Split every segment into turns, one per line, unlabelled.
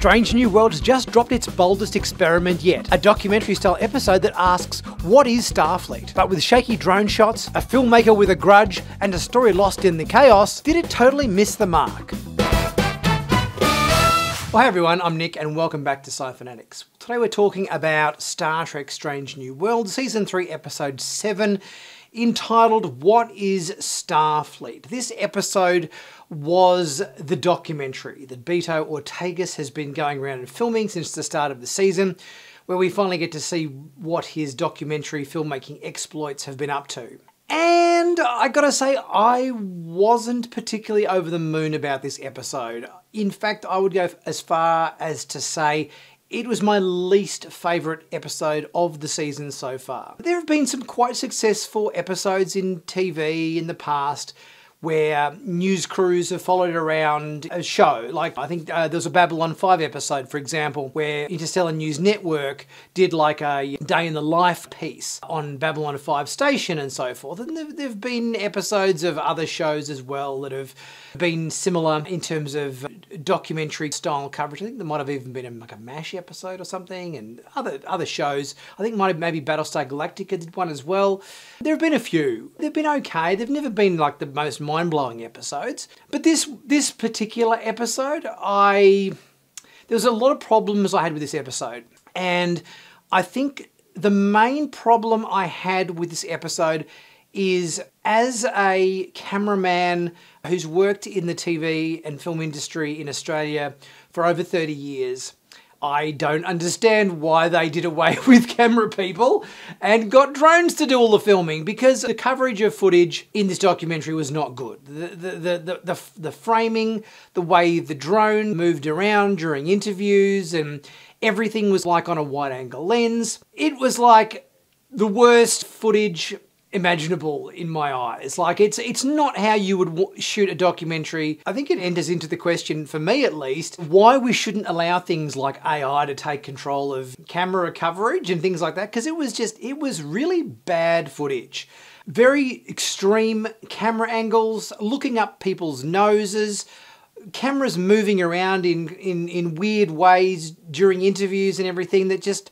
Strange New World has just dropped its boldest experiment yet, a documentary-style episode that asks, what is Starfleet? But with shaky drone shots, a filmmaker with a grudge, and a story lost in the chaos, did it totally miss the mark? Well, hey everyone, I'm Nick and welcome back to Sci-Finatics. Today we're talking about Star Trek Strange New World, Season 3, Episode 7, entitled What is Starfleet? This episode was the documentary that Beto Ortegas has been going around and filming since the start of the season, where we finally get to see what his documentary filmmaking exploits have been up to. And I gotta say, I wasn't particularly over the moon about this episode. In fact, I would go as far as to say it was my least favourite episode of the season so far. There have been some quite successful episodes in TV in the past where news crews have followed around a show. Like, I think there was a Babylon 5 episode, for example, where Interstellar News Network did like a day in the life piece on Babylon 5 station and so forth. And there have been episodes of other shows as well that have been similar in terms of documentary style coverage. I think there might have even been like a MASH episode or something, and other shows. I think maybe Battlestar Galactica did one as well. There have been a few. They've been okay. They've never been like the most mind-blowing episodes. But this particular episode, there was a lot of problems I had with this episode. And I think the main problem I had with this episode is, as a cameraman who's worked in the TV and film industry in Australia for over 30 years, I don't understand why they did away with camera people and got drones to do all the filming, because the coverage of footage in this documentary was not good. The framing, the way the drone moved around during interviews, and everything was like on a wide angle lens. It was like the worst footage imaginable in my eyes. Like, it's not how you would shoot a documentary. I think it enters into the question, for me at least, why we shouldn't allow things like AI to take control of camera coverage and things like that, because it was really bad footage. Very extreme camera angles, looking up people's noses, cameras moving around in weird ways during interviews and everything that just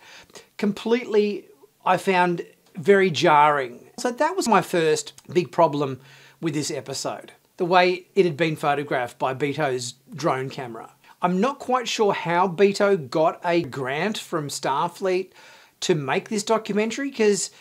completely, I found very jarring. So that was my first big problem with this episode, the way it had been photographed by Beto's drone camera. I'm not quite sure how Beto got a grant from Starfleet to make this documentary, because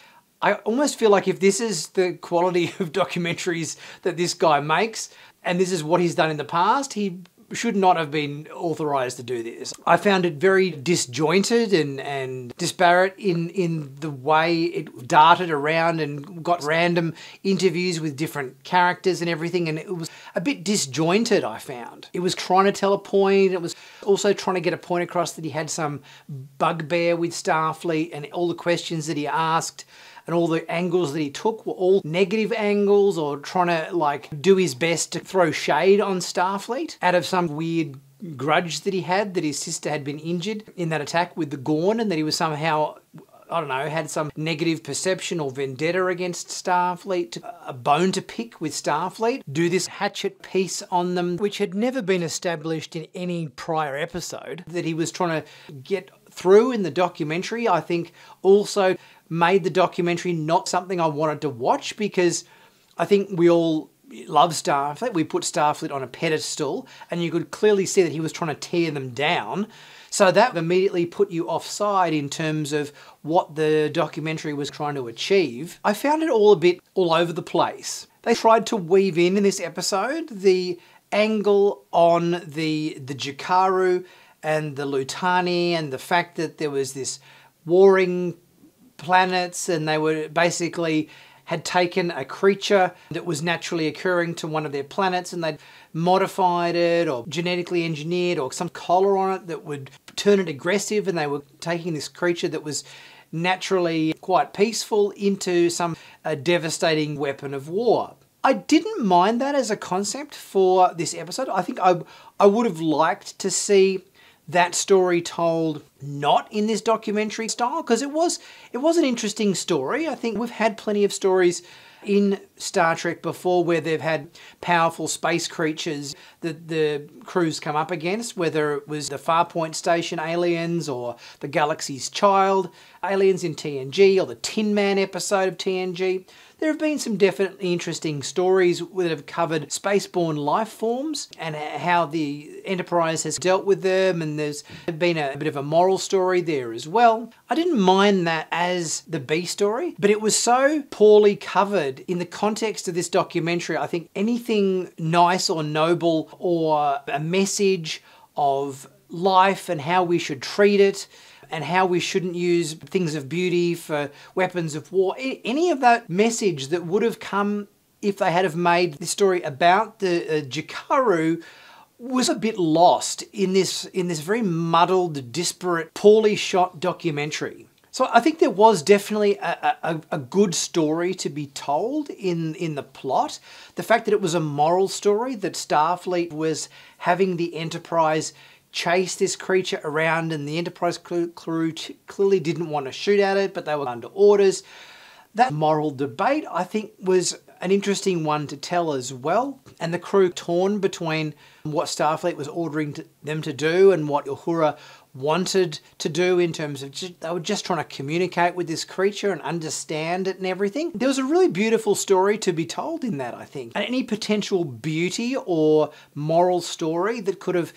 I almost feel like if this is the quality of documentaries that this guy makes, and this is what he's done in the past, he should not have been authorised to do this. I found it very disjointed and disparate in the way it darted around and got random interviews with different characters and everything, and it was a bit disjointed, I found. It was trying to tell a point, it was also trying to get a point across that he had some bugbear with Starfleet, and all the questions that he asked and all the angles that he took were all negative angles, or trying to like do his best to throw shade on Starfleet out of some weird grudge that he had, that his sister had been injured in that attack with the Gorn, and that he was somehow, I don't know, had some negative perception or vendetta against Starfleet, a bone to pick with Starfleet, do this hatchet piece on them, which had never been established in any prior episode, that he was trying to get through in the documentary. I think also made the documentary not something I wanted to watch, because I think we all love Starfleet. We put Starfleet on a pedestal, and you could clearly see that he was trying to tear them down. So that immediately put you offside in terms of what the documentary was trying to achieve. I found it all a bit all over the place. They tried to weave in this episode the angle on the Jakaru and the Lutani, and the fact that there was this warring planets, and they were basically had taken a creature that was naturally occurring to one of their planets, and they'd modified it or genetically engineered or some collar on it that would turn it aggressive, and they were taking this creature that was naturally quite peaceful into some devastating weapon of war. I didn't mind that as a concept for this episode. I think I would have liked to see that story told not in this documentary style, because it was an interesting story. I think we've had plenty of stories in Star Trek before where they've had powerful space creatures that the crews come up against, whether it was the Farpoint Station aliens or the Galaxy's Child aliens in TNG or the Tin Man episode of TNG. There have been some definitely interesting stories that have covered spaceborne life forms and how the Enterprise has dealt with them, and there's been a bit of a moral story there as well. I didn't mind that as the B story, but it was so poorly covered in the context of this documentary. I think anything nice or noble or a message of life and how we should treat it and how we shouldn't use things of beauty for weapons of war. Any of that message that would have come if they had have made this story about the Jakaru was a bit lost in this very muddled, disparate, poorly shot documentary. So I think there was definitely a good story to be told in the plot. The fact that it was a moral story, that Starfleet was having the Enterprise chase this creature around, and the Enterprise crew clearly didn't want to shoot at it, but they were under orders. That moral debate, I think, was an interesting one to tell as well. And the crew torn between what Starfleet was ordering them to do and what Uhura wanted to do in terms of they were just trying to communicate with this creature and understand it and everything. There was a really beautiful story to be told in that, I think. And any potential beauty or moral story that could have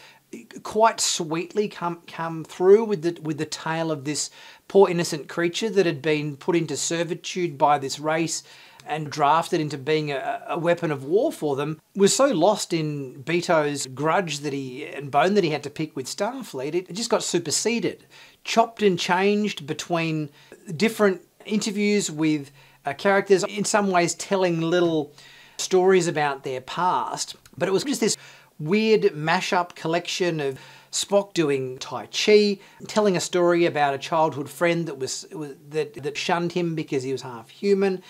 quite sweetly come through with the tale of this poor innocent creature that had been put into servitude by this race and drafted into being a weapon of war for them, was so lost in Beto's grudge and bone that he had to pick with Starfleet, it just got superseded, chopped and changed between different interviews with characters, in some ways telling little stories about their past, but it was just this weird mashup collection of Spock doing Tai Chi, telling a story about a childhood friend that shunned him because he was half human.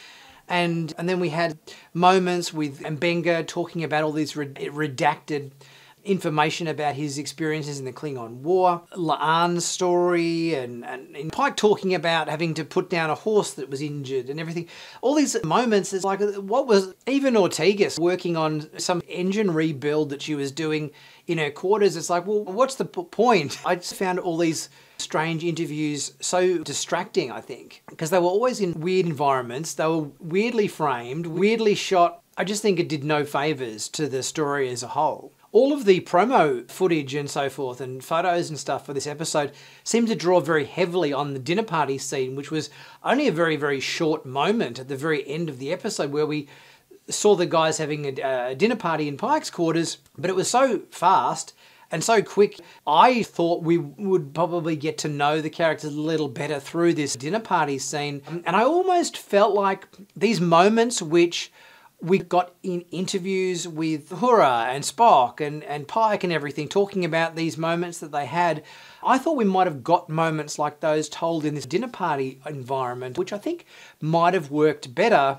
And then we had moments with Mbenga talking about all these redacted information about his experiences in the Klingon War, La'an's story, and Pike talking about having to put down a horse that was injured and everything. All these moments, it's like, what was even Ortegas working on some engine rebuild that she was doing in her quarters? It's like, well, what's the point? I just found all these strange interviews so distracting, I think, because they were always in weird environments. They were weirdly framed, weirdly shot. I just think it did no favors to the story as a whole. All of the promo footage and so forth and photos and stuff for this episode seemed to draw very heavily on the dinner party scene, which was only a very, very short moment at the very end of the episode where we saw the guys having a dinner party in Pike's quarters, but it was so fast and so quick. I thought we would probably get to know the characters a little better through this dinner party scene. And I almost felt like these moments which we got in interviews with Uhura and Spock and Pike and everything, talking about these moments that they had. I thought we might have got moments like those told in this dinner party environment, which I think might have worked better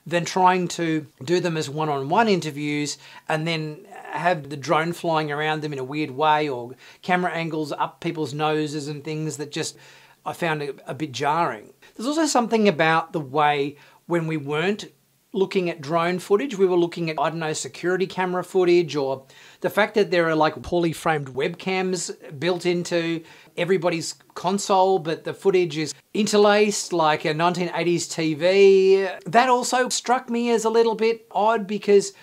than trying to do them as one-on-one interviews and then have the drone flying around them in a weird way or camera angles up people's noses and things that just I found a bit jarring. There's also something about the way when we weren't looking at drone footage, we were looking at, I don't know, security camera footage, or the fact that there are like poorly framed webcams built into everybody's console, but the footage is interlaced like a 1980s TV. That also struck me as a little bit odd because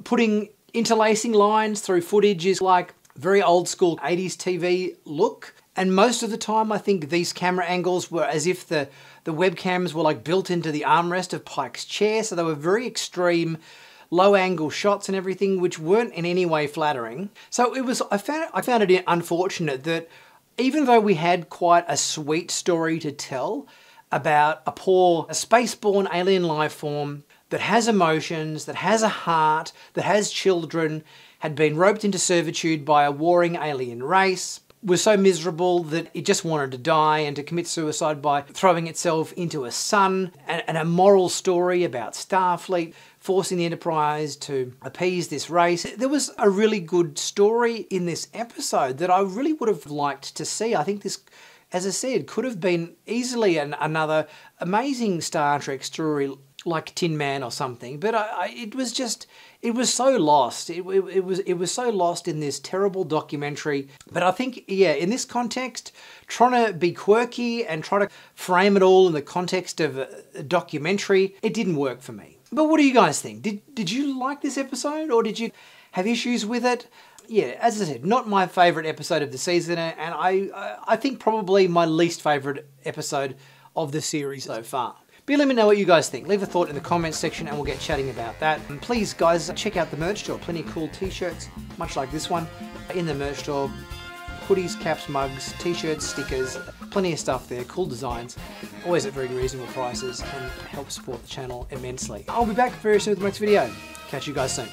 putting interlacing lines through footage is like very old school 80s TV look. And most of the time, I think these camera angles were as if the webcams were like built into the armrest of Pike's chair. So they were very extreme, low angle shots and everything, which weren't in any way flattering. So it was, I found it unfortunate that even though we had quite a sweet story to tell about a spaceborne alien life form that has emotions, that has a heart, that has children, had been roped into servitude by a warring alien race, was so miserable that it just wanted to die and to commit suicide by throwing itself into a sun, and a moral story about Starfleet forcing the Enterprise to appease this race. There was a really good story in this episode that I really would have liked to see. I think this, as I said, could have been easily another amazing Star Trek story like Tin Man or something, but it was so lost. It was so lost in this terrible documentary. But I think, yeah, in this context, trying to be quirky and trying to frame it all in the context of a documentary, it didn't work for me. But what do you guys think? Did you like this episode, or did you have issues with it? Yeah, as I said, not my favourite episode of the season, and I think probably my least favourite episode of the series so far. But let me know what you guys think. Leave a thought in the comments section and we'll get chatting about that. And please, guys, check out the merch store. Plenty of cool t-shirts, much like this one, in the merch store. Hoodies, caps, mugs, t-shirts, stickers, plenty of stuff there, cool designs, always at very reasonable prices, and help support the channel immensely. I'll be back very soon with the next video. Catch you guys soon.